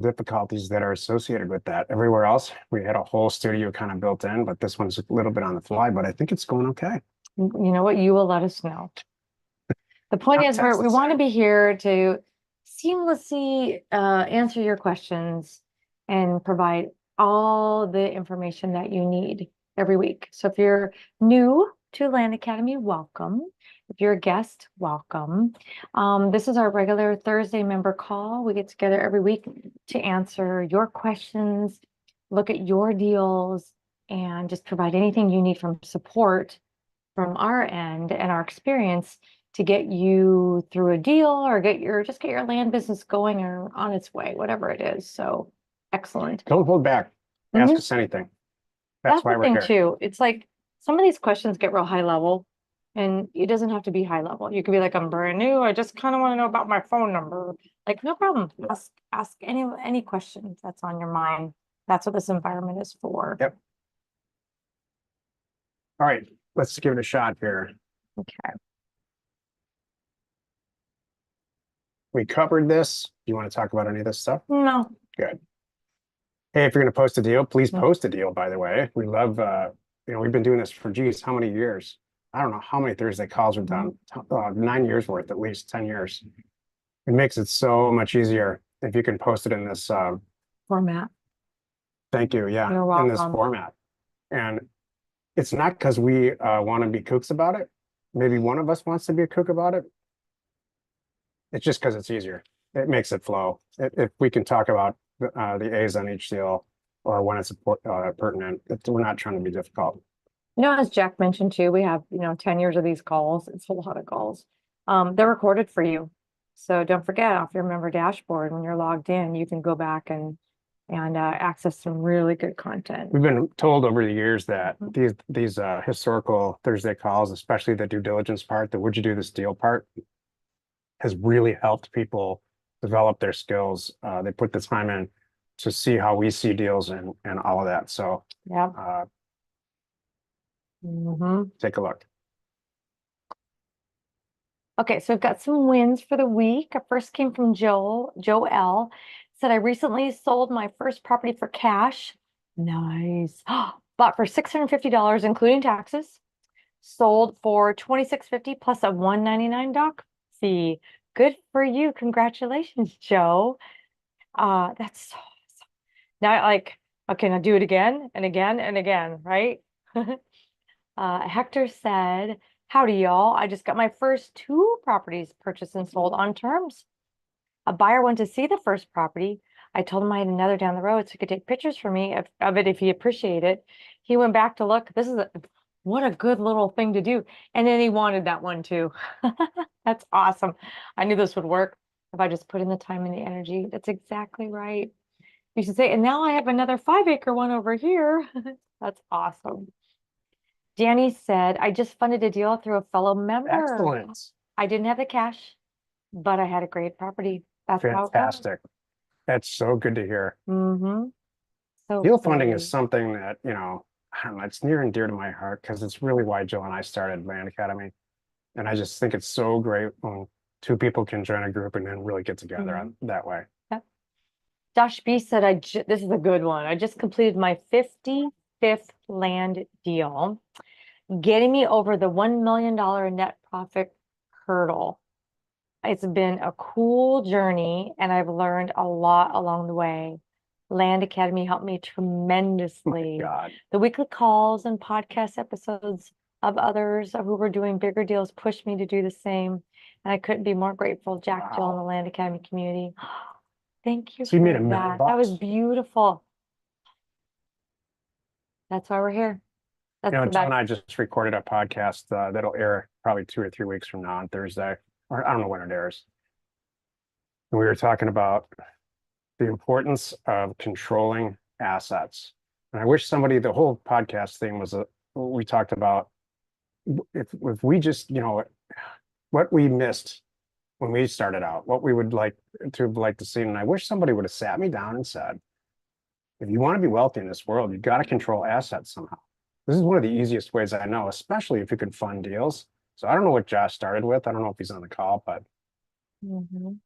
difficulties that are associated with that. Everywhere else, we had a whole studio kind of built in, but this one's a little bit on the fly, but I think it's going okay. You know what? You will let us know. The point is, we want to be here to seamlessly answer your questions and provide all the information that you need every week. So if you're new to Land Academy, welcome. If you're a guest, welcome. This is our regular Thursday member call. We get together every week to answer your questions, look at your deals, and just provide anything you need from support from our end and our experience to get you through a deal or get your land business going or on its way, whatever it is. So excellent. Don't hold back. Ask us anything. That's why the we're thing here. too. It's like some of these questions get real high level, and it doesn't have to be high level. You could be like, I'm brand new. I just kind of want to know about my phone number. Like, no problem. Ask any questions that's on your mind. That's what this environment is for. Yep. All right, let's give it a shot here. Okay. We covered this. You want to talk about any of this stuff? No. Good. Hey, if you're going to post a deal, please post a deal, by the way. We love, we've been doing this for, geez, how many years? I don't know how many Thursday calls we've done. 9 years worth, at least 10 years. It makes it so much easier if you can post it in this format. Thank you. Yeah. You're welcome. In this format. And it's not because we want to be kooks about it. Maybe one of us wants to be a kook about it. It's just because it's easier. It makes it flow. If we can talk about the A's on each deal or when it's pertinent, we're not trying to be difficult. As Jack mentioned too, we have, 10 years of these calls. It's a lot of calls. They're recorded for you. So don't forget, off your member dashboard, when you're logged in, you can go back and access some really good content. We've been told over the years that these historical Thursday calls, especially the due diligence part, the would you do this deal part, has really helped people develop their skills. They put the time in to see how we see deals and all of that. So yeah. Take a look. Okay, so we've got some wins for the week. Our first came from Joel. Said, I recently sold my first property for cash. Nice. Bought for $650, including taxes. Sold for $2,650 plus a $199 doc fee. Good for you. Congratulations, Joe. That's so awesome. Now, okay, now do it again and again and again, right? Hector said, howdy, y'all. I just got my first 2 properties purchased and sold on terms. A buyer went to see the first property. I told him I had another down the road so he could take pictures for me of it if he appreciated it. He went back to look. What a good little thing to do. And then he wanted that one too. That's awesome. I knew this would work if I just put in the time and the energy. That's exactly right. You should say, and now I have another 5-acre one over here. That's awesome. Danny said, I just funded a deal through a fellow member. Excellent. I didn't have the cash, but I had a great property. That's fantastic. That's so good to hear. So deal funding is something that, I don't know, it's near and dear to my heart because it's really why Jill and I started Land Academy. And I just think it's so great when 2 people can join a group and then really get together on that way. Yep. Josh B said, this is a good one. I just completed my 55th land deal, getting me over the $1 million net profit hurdle. It's been a cool journey, and I've learned a lot along the way. Land Academy helped me tremendously. The weekly calls and podcast episodes of others who were doing bigger deals pushed me to do the same. And I couldn't be more grateful, Jack, Jill, and the Land Academy community. Thank you. So you made $1 million. That was beautiful. That's why we're here. Jill and I just recorded a podcast that'll air probably 2 or 3 weeks from now on Thursday, or I don't know when it airs. And we were talking about the importance of controlling assets. And I wish the whole podcast thing was we talked about if we just, what we missed when we started out, what we would like to see. And I wish somebody would have sat me down and said, if you want to be wealthy in this world, you've got to control assets somehow. This is one of the easiest ways I know, especially if you can fund deals. So I don't know what Josh started with. I don't know if he's on the call, but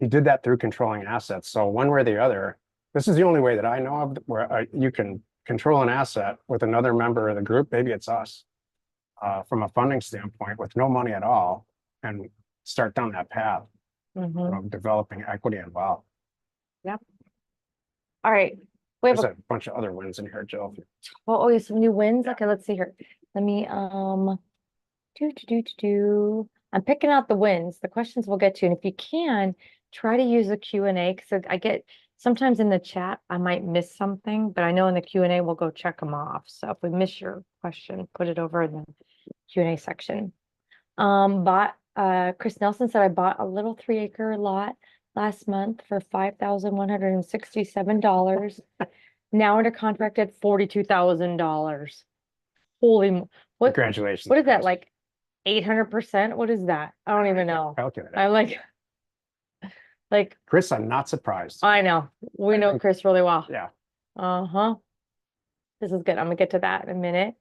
he did that through controlling assets. So one way or the other, This is the only way that I know of where you can control an asset with another member of the group. Maybe it's us, from a funding standpoint, with no money at all, and start down that path Mhm. of developing equity and wealth. Yep. All right. We have There's a, a bunch of other wins in here, Jill. oh, you have some new wins. Yeah. Okay, let's see here. Let me, I'm picking out the wins. The questions we'll get to. And if you can, try to use the Q&A because I get sometimes in the chat, I might miss something, but I know in the Q&A, we'll go check them off. So if we miss your question, put it over in the Q&A section. Chris Nelson said I bought a little 3-acre lot last month for $5,167. Now under contract at $42,000. What Congratulations. is that, Chris. like 800%? What is that? I don't even know. Calculate it. I'm like Chris, I'm not surprised. I know. We know Chris really well. Yeah. Uh-huh. This is good. I'm gonna get to that in a minute.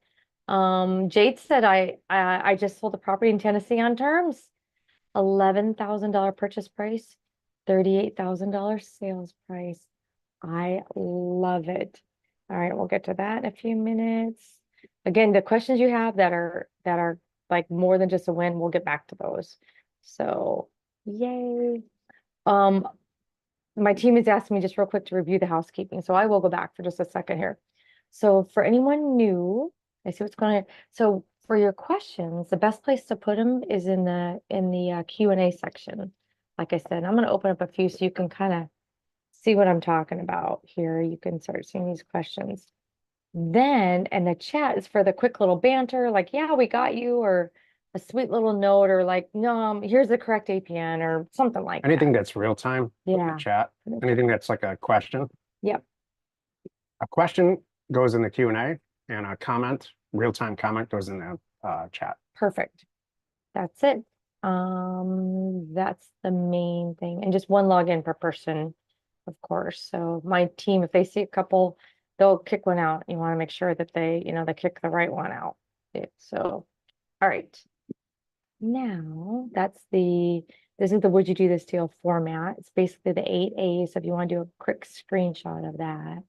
Jade said I just sold a property in Tennessee on terms. $11,000 purchase price, $38,000 sales price. I love it. All right, we'll get to that in a few minutes. Again, the questions you have that are like more than just a win, we'll get back to those. So, yay. My team is asking me just real quick to review the housekeeping, so I will go back for just a second here. So for anyone new, I see what's going on. So for your questions, the best place to put them is in the Q&A section. Like I said, I'm going to open up a few so you can kind of see what I'm talking about here. You can start seeing these questions. Then, and the chat is for the quick little banter, like, yeah, we got you, or a sweet little note, or like, no, here's the correct APN, or something like Anything that. that's real time in Yeah. the chat, anything that's like a question. Yep. A question goes in the Q&A, and a comment, real-time comment, goes in the chat. Perfect. That's it. That's the main thing. And just one login per person, of course. So my team, if they see a couple, they'll kick one out. You want to make sure that they kick the right one out. So, all right. Now this is the would you do this deal format. It's basically the 8 A's. So if you want to do a quick screenshot of that,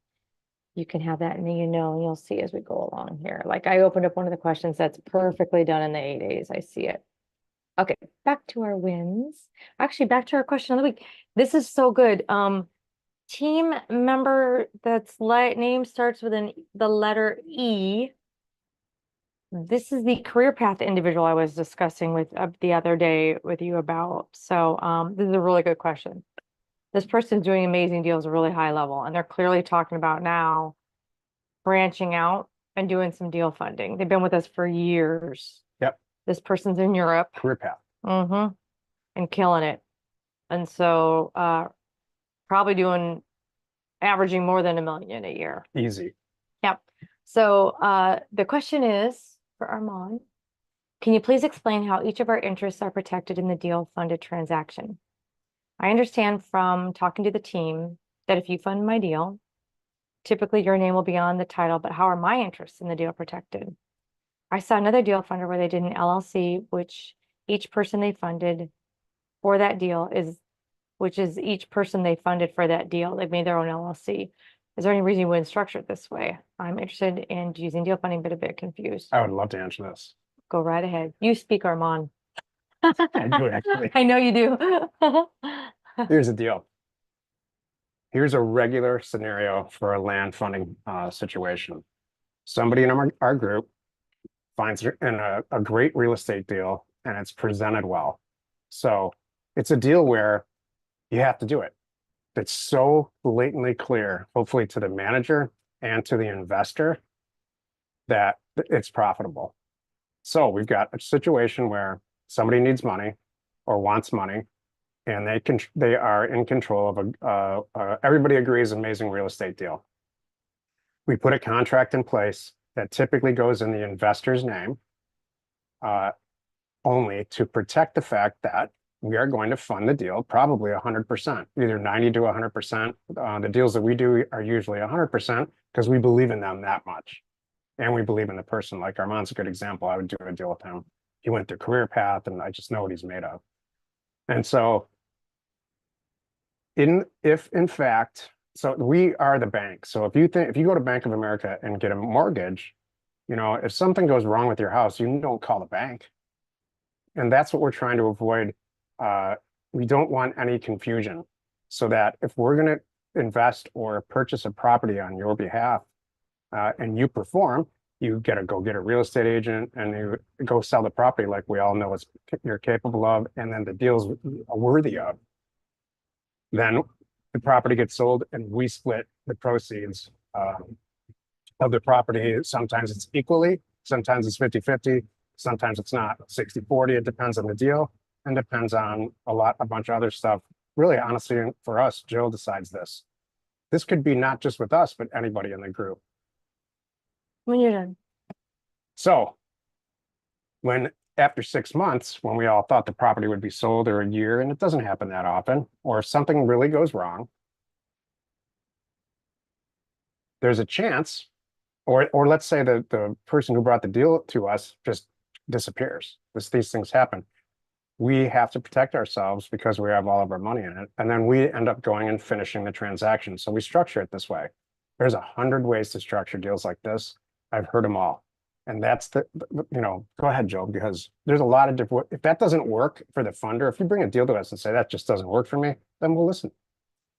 you can have that, and then you'll see as we go along here. Like I opened up one of the questions that's perfectly done in the 8 A's. I see it. Okay, back to our wins. Actually, back to our question of the week. This is so good. Team member that's name starts with the letter E. This is the career path individual I was discussing with the other day with you about. So this is a really good question. This person's doing amazing deals, really high level, and they're clearly talking about now branching out and doing some deal funding. They've been with us for years. Yep. This person's in Europe. Career path. Mm-hmm. And killing it. And so probably averaging more than $1 million a year. Easy. Yep. So the question is for Armand, can you please explain how each of our interests are protected in the deal funded transaction? I understand from talking to the team that if you fund my deal, typically your name will be on the title, but how are my interests in the deal protected? I saw another deal funder where they did an LLC, which each person they funded for that deal which is each person they funded for that deal. They've made their own LLC. Is there any reason you wouldn't structure it this way? I'm interested in using deal funding, but a bit confused. I would love to answer this. Go right ahead. You speak, Armand. I do actually. I know you do. Here's the deal. Here's a regular scenario for a land funding situation. Somebody in our group finds in a great real estate deal, and it's presented well. So it's a deal where you have to do it. It's so blatantly clear, hopefully to the manager and to the investor, that it's profitable. So we've got a situation where somebody needs money or wants money, and they are in control of everybody agrees, amazing real estate deal. We put a contract in place that typically goes in the investor's name, only to protect the fact that we are going to fund the deal probably 100%, either 90 to 100%. The deals that we do are usually 100% because we believe in them that much. And we believe in the person. Like Armand's a good example. I would do a deal with him. He went through career path, and I just know what he's made of. And so if in fact So we are the bank. So if you go to Bank of America and get a mortgage, if something goes wrong with your house, you don't call the bank. And that's what we're trying to avoid. Uh, we don't want any confusion, so that if we're going to invest or purchase a property on your behalf, and you perform, you get to go get a real estate agent and you go sell the property like we all know you're capable of, and then the deal's worthy of. Then the property gets sold and we split the proceeds of the property. Sometimes it's equally, sometimes it's 50-50, sometimes it's not 60-40. It depends on the deal and depends on a bunch of other stuff. Really, honestly, for us, Jill decides this. This could be not just with us, but anybody in the group. When you're done. So after 6 months, when we all thought the property would be sold, or a year, and it doesn't happen that often, or if something really goes wrong, there's a chance, or let's say that the person who brought the deal to us just disappears. These things happen. We have to protect ourselves because we have all of our money in it. And then we end up going and finishing the transaction. So we structure it this way. There's 100 ways to structure deals like this. I've heard them all. And that's go ahead, Joe, because there's a lot of different, if that doesn't work for the funder, if you bring a deal to us and say that just doesn't work for me, then we'll listen.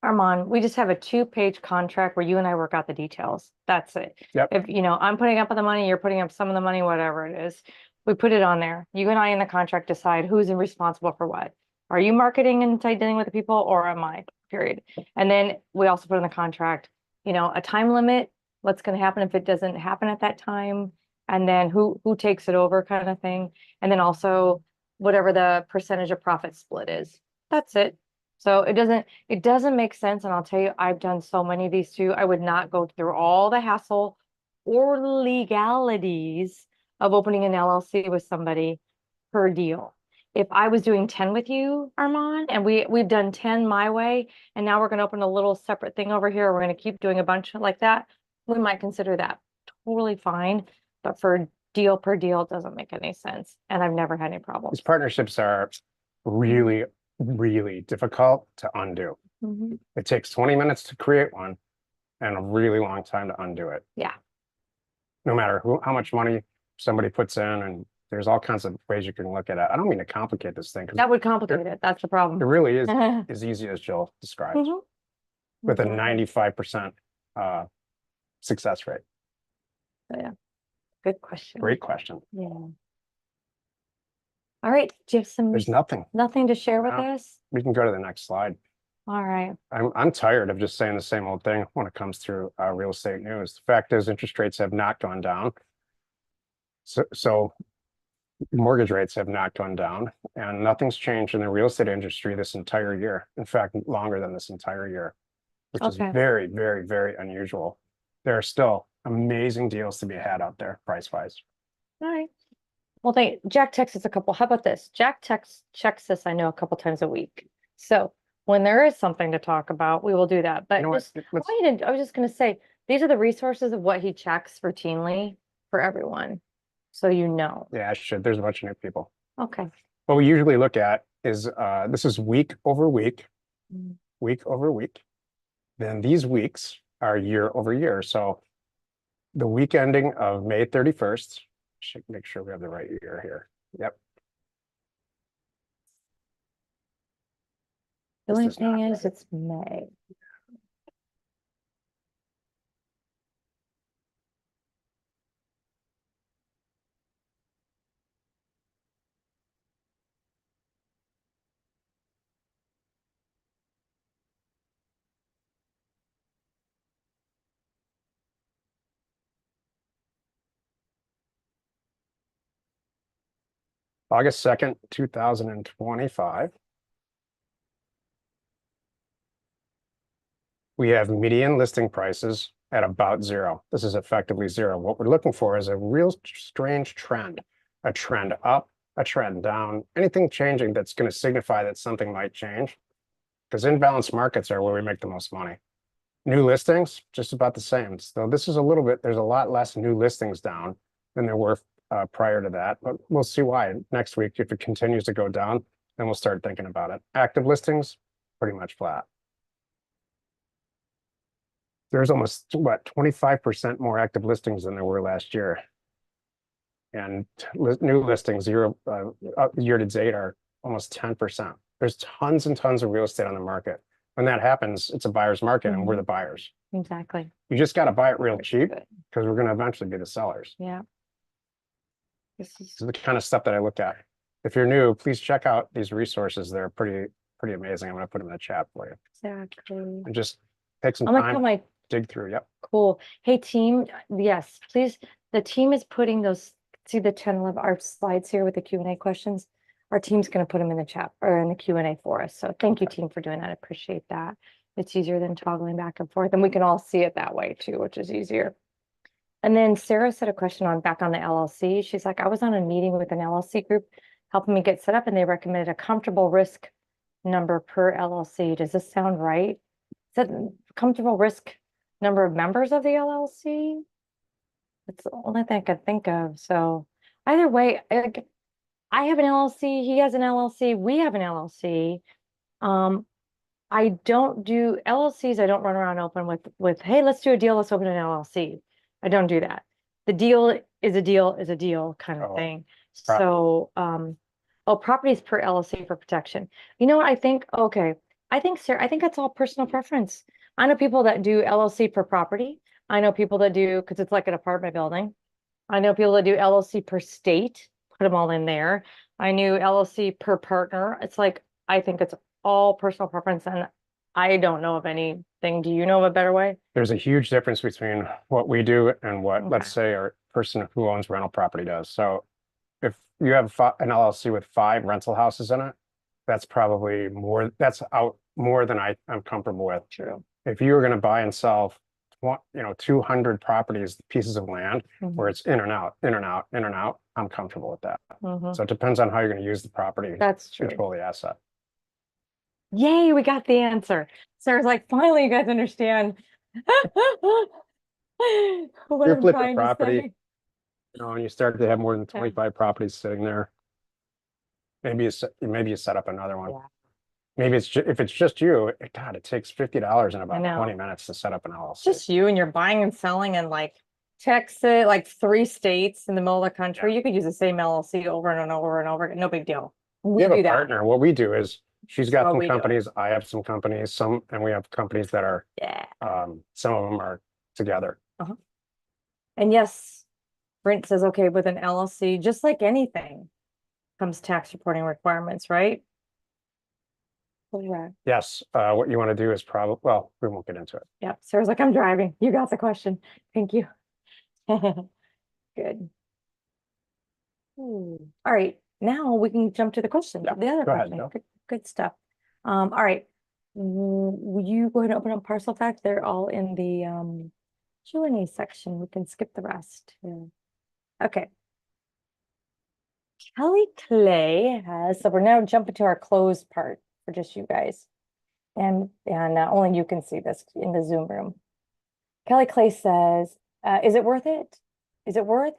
Armand, we just have a 2-page contract where you and I work out the details. That's it. Yep. If, I'm putting up the money, you're putting up some of the money, whatever it is. We put it on there. You and I in the contract decide who's responsible for what. Are you marketing and dealing with the people, or am I? Period. And then we also put in the contract, a time limit. What's going to happen if it doesn't happen at that time? And then who takes it over, kind of thing. And then also whatever the percentage of profit split is. That's it. So it doesn't make sense. And I'll tell you, I've done so many of these too. I would not go through all the hassle or legalities of opening an LLC with somebody per deal. If I was doing 10 with you, Armand, and we've done 10 my way, and now we're going to open a little separate thing over here, we're going to keep doing a bunch like that, we might consider that totally fine. But for deal per deal, it doesn't make any sense. And I've never had any problems. These partnerships are really, really difficult to undo. Mm-hmm. It takes 20 minutes to create one and a really long time to undo it. Yeah. No matter how much money somebody puts in, and there's all kinds of ways you can look at it. I don't mean to complicate this thing. That would complicate it. That's the problem. It really is as easy as Jill described, with a 95% success rate. Yeah. Good question. Great question. Yeah. All right. Do you have There's nothing to share with us? We can go to the next slide. All right. I'm tired of just saying the same old thing when it comes through real estate news. The fact is, interest rates have not gone down. So mortgage rates have not gone down, and nothing's changed in the real estate industry this entire year. In fact, longer than this entire year, which is very, very, very unusual. There are still amazing deals to be had out there, price-wise. All right. Well, Jack texts us a couple. How about this? Jack checks us, I know, a couple times a week. So when there is something to talk about, we will do that. But I was just going to say, these are the resources of what he checks routinely for everyone. So Yeah, I should. There's a bunch of new people. Okay. What we usually look at is this is week over week, week over week. Then these weeks are year over year. So the week ending of May 31st, should make sure we have the right year here. Yep. The only thing is it's May. August 2nd, 2025. We have median listing prices at about zero. This is effectively zero. What we're looking for is a real strange trend, a trend up, a trend down, anything changing that's going to signify that something might change. Because imbalanced markets are where we make the most money. New listings, just about the same. So this is there's a lot less new listings down than there were prior to that, but we'll see why next week. If it continues to go down, then we'll start thinking about it. Active listings, pretty much flat. there's almost, what, 25% more active listings than there were last year. And new listings year to date are almost 10%. There's tons and tons of real estate on the market. When that happens, it's a buyer's market and we're the buyers. Exactly. You just got to buy it real Very cheap good. because we're going to eventually be the sellers. Yeah. This is This is the kind of stuff that I look at. If you're new, please check out these resources. They're pretty amazing. I'm going to put them in the chat for you. exactly. And just take some I'm gonna time, put my dig through. Yep. cool. Hey team, yes, please. The team is putting those, see the 10, 11, our slides here with the Q&A questions. Our team's gonna put them in the chat or in the Q&A for us. So thank you, team, for doing that. I appreciate that. It's easier than toggling back and forth, and we can all see it that way too, which is easier. And then Sarah said a question on back on the LLC. She's like, I was on a meeting with an LLC group helping me get set up, and they recommended a comfortable risk number per LLC. Does this sound right? Is that comfortable risk number of members of the LLC? That's the only thing I could think of. So either way, I have an LLC, he has an LLC, we have an LLC. I don't do LLCs. I don't run around open with, hey, let's do a deal. Let's open an LLC. I don't do that. The deal is a deal kind of thing. So, properties per LLC for protection. You know what I think? Okay. I think, Sarah, I think that's all personal preference. I know people that do LLC per property. I know people that do, because it's like an apartment building. I know people that do LLC per state, put them all in there. I knew LLC per partner. It's like, I think it's all personal preference, and I don't know of anything. Do you know of a better way? There's a huge difference between what we do and what, Okay. let's say, our person who owns rental property does. So if you have an LLC with 5 rental houses in it, that's probably more, that's out more than I'm comfortable with. True. If you were going to buy and sell 200 properties, pieces of land where it's in and out, in and out, in and out, I'm comfortable with that. So it depends on how you're going to use the property. That's true. Control the asset. Yay, we got the answer. Sarah's like, finally, you guys understand what You I'm flip a trying to property, say. and you start to have more than 25 properties sitting there. Maybe you set up another one. Yeah. Maybe if it's just you, God, it takes $50 in I about know. 20 minutes to set up an LLC. Just you, and you're buying and selling in like Texas, like 3 states in the middle of the country. You could use the same LLC over and over and over. No big deal. We have do a that. partner. What we do is she's got What some we do. companies, I have some companies, and we have companies that are, some of them are together. And yes, Brent says, okay, with an LLC, just like anything, comes tax reporting requirements, right? Correct. Yes, what you want to do is probably, well, we won't get into it. Yep. Sarah's like, I'm driving. You got the question. Thank you. Good. All right. Now we can jump to the question. Yeah, The other go ahead, question. Bill. Good stuff. All right. Will you go ahead and open up parcel facts? They're all in the Q&A section. We can skip the rest. Yeah. Okay. Kelly Clay has, so we're now jumping to our closed part for just you guys. And only you can see this in the Zoom room. Kelly Clay says, is it worth it? Is it worth